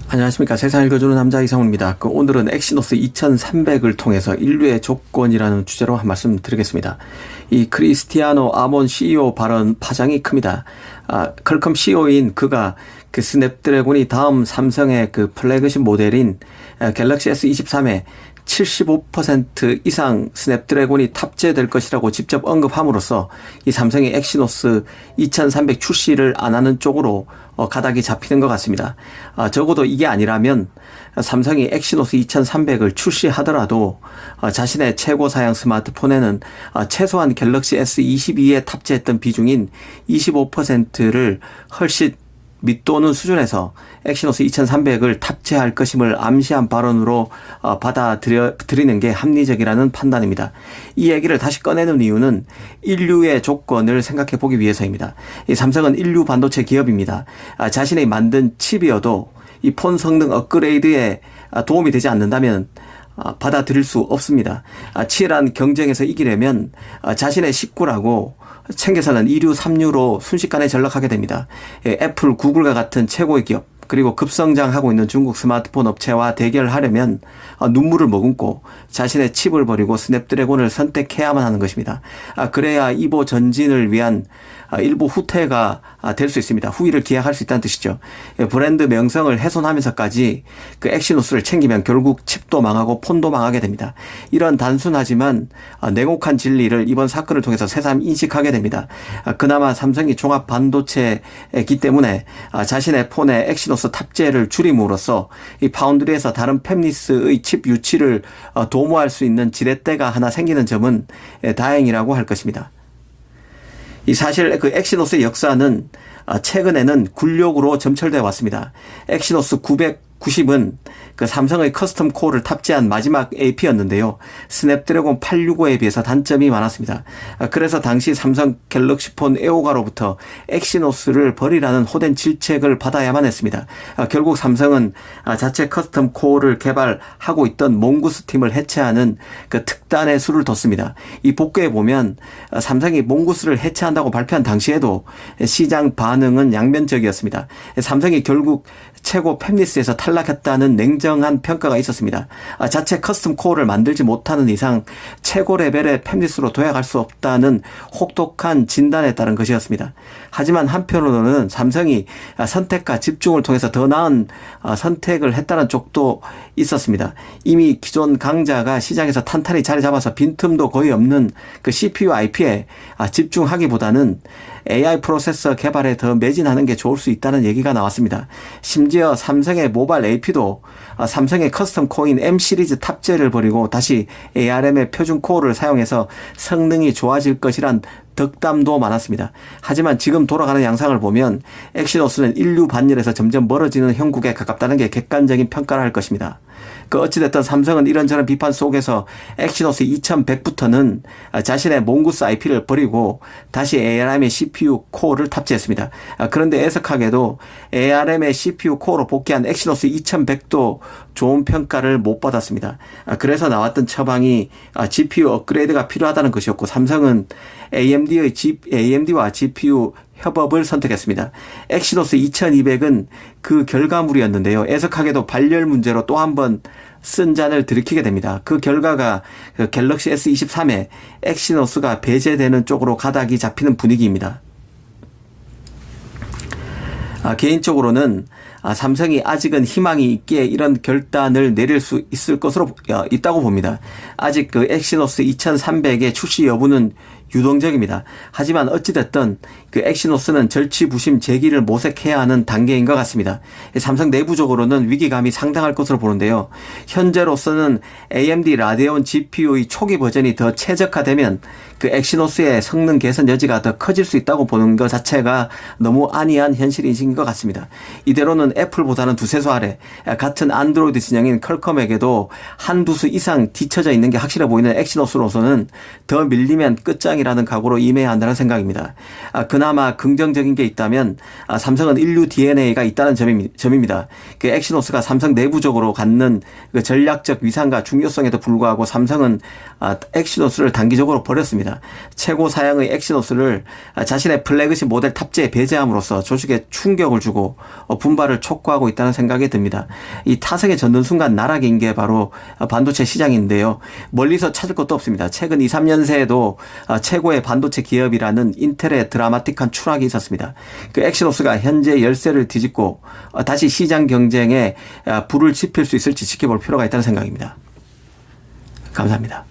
안녕하십니까. 세상을 읽어주는 남자 이상훈입니다. 오늘은 엑시노스 2300을 통해서 인류의 조건이라는 주제로 한 말씀 드리겠습니다. 이 크리스티아노 아몬 CEO 발언 파장이 큽니다. 퀄컴 CEO인 그가 그 스냅드래곤이 다음 삼성의 그 플래그십 모델인 갤럭시 S23에 75% 이상 스냅드래곤이 탑재될 것이라고 직접 언급함으로써 이 삼성이 엑시노스 2300 출시를 안 하는 쪽으로 가닥이 잡히는 것 같습니다. 적어도 이게 아니라면 삼성이 엑시노스 2300을 출시하더라도 자신의 최고 사양 스마트폰에는 최소한 갤럭시 S22에 탑재했던 비중인 25%를 훨씬 밑도는 수준에서 엑시노스 2300을 탑재할 것임을 암시한 발언으로 받아들이는 게 합리적이라는 판단입니다. 이 얘기를 다시 꺼내는 이유는 인류의 조건을 생각해 보기 위해서입니다. 이 삼성은 인류 반도체 기업입니다. 자신이 만든 칩이어도 이 폰 성능 업그레이드에 도움이 되지 않는다면 받아들일 수 없습니다. 치열한 경쟁에서 이기려면 자신의 식구라고 챙겨서는 2류, 3류로 순식간에 전락하게 됩니다. 애플, 구글과 같은 최고의 기업, 그리고 급성장하고 있는 중국 스마트폰 업체와 대결하려면 눈물을 머금고 자신의 칩을 버리고 스냅드래곤을 선택해야만 하는 것입니다. 그래야 이보 전진을 위한 일부 후퇴가 될 수 있습니다. 후위를 기약할 수 있다는 뜻이죠. 브랜드 명성을 훼손하면서까지 그 엑시노스를 챙기면 결국 칩도 망하고 폰도 망하게 됩니다. 이런 단순하지만 냉혹한 진리를 이번 사건을 통해서 새삼 인식하게 됩니다. 그나마 삼성이 종합 반도체이기 때문에 자신의 폰에 엑시노스 탑재를 줄임으로써 이 파운드리에서 다른 팹리스의 칩 유치를 도모할 수 있는 지렛대가 하나 생기는 점은 다행이라고 할 것입니다. 이 사실 그 엑시노스의 역사는 최근에는 굴욕으로 점철되어 왔습니다. 엑시노스 990은 그 삼성의 커스텀 코어를 탑재한 마지막 AP였는데요. 스냅드래곤 865에 비해서 단점이 많았습니다. 그래서 당시 삼성 갤럭시폰 에오가로부터 엑시노스를 버리라는 호된 질책을 받아야만 했습니다. 결국 삼성은 자체 커스텀 코어를 개발하고 있던 몽구스 팀을 해체하는 그 특단의 수를 뒀습니다. 이 복귀에 보면 삼성이 몽구스를 해체한다고 발표한 당시에도 시장 반응은 양면적이었습니다. 삼성이 결국 최고 팹리스에서 탈락했다는 냉정한 평가가 있었습니다. 자체 커스텀 코어를 만들지 못하는 이상 최고 레벨의 팹리스로 도약할 수 없다는 혹독한 진단에 따른 것이었습니다. 하지만 한편으로는 삼성이 선택과 집중을 통해서 더 나은 선택을 했다는 쪽도 있었습니다. 이미 기존 강자가 시장에서 탄탄히 자리 잡아서 빈틈도 거의 없는 그 CPU IP에 집중하기보다는 AI 프로세서 개발에 더 매진하는 게 좋을 수 있다는 얘기가 나왔습니다. 심지어 삼성의 모바일 AP도 삼성의 커스텀 코어인 M 시리즈 탑재를 버리고 다시 ARM의 표준 코어를 사용해서 성능이 좋아질 것이란 덕담도 많았습니다. 하지만 지금 돌아가는 양상을 보면 엑시노스는 인류 반열에서 점점 멀어지는 형국에 가깝다는 게 객관적인 평가를 할 것입니다. 어찌됐든 삼성은 이런저런 비판 속에서 엑시노스 2100부터는 자신의 몽구스 IP를 버리고 다시 ARM의 CPU 코어를 탑재했습니다. 그런데 애석하게도 ARM의 CPU 코어로 복귀한 엑시노스 2100도 좋은 평가를 못 받았습니다. 그래서 나왔던 처방이 GPU 업그레이드가 필요하다는 것이었고 삼성은 AMD와 GPU 협업을 선택했습니다. 엑시노스 2200은 그 결과물이었는데요. 애석하게도 발열 문제로 또 한 번 쓴잔을 들이키게 됩니다. 그 결과가 갤럭시 S23에 엑시노스가 배제되는 쪽으로 가닥이 잡히는 분위기입니다. 개인적으로는 삼성이 아직은 희망이 있기에 이런 결단을 내릴 수 있을 것으로 있다고 봅니다. 아직 그 엑시노스 2300의 출시 여부는 유동적입니다. 하지만 어찌됐든 그 엑시노스는 절치부심 제기를 모색해야 하는 단계인 것 같습니다. 삼성 내부적으로는 위기감이 상당할 것으로 보는데요. 현재로서는 AMD 라데온 GPU의 초기 버전이 더 최적화되면 그 엑시노스의 성능 개선 여지가 더 커질 수 있다고 보는 것 자체가 너무 안이한 현실인식인 것 같습니다. 이대로는 애플보다는 두세 수 아래 같은 안드로이드 진영인 퀄컴에게도 한두 수 이상 뒤처져 있는 게 확실해 보이는 엑시노스로서는 더 밀리면 끝장이라 성장이라는 각오로 임해야 한다는 생각입니다. 그나마 긍정적인 게 있다면 삼성은 인류 DNA가 있다는 점입니다. 그 엑시노스가 삼성 내부적으로 갖는 그 전략적 위상과 중요성에도 불구하고 삼성은 엑시노스를 단기적으로 버렸습니다. 최고 사양의 엑시노스를 자신의 플래그십 모델 탑재에 배제함으로써 조직에 충격을 주고 분발을 촉구하고 있다는 생각이 듭니다. 이 타석에 젖는 순간 나락인 게 바로 반도체 시장인데요. 멀리서 찾을 것도 없습니다. 최근 2, 3년 새에도 최고의 반도체 기업이라는 인텔의 드라마틱한 추락이 있었습니다. 그 엑시노스가 현재 열세를 뒤집고 다시 시장 경쟁에 불을 지필 수 있을지 지켜볼 필요가 있다는 생각입니다. 감사합니다.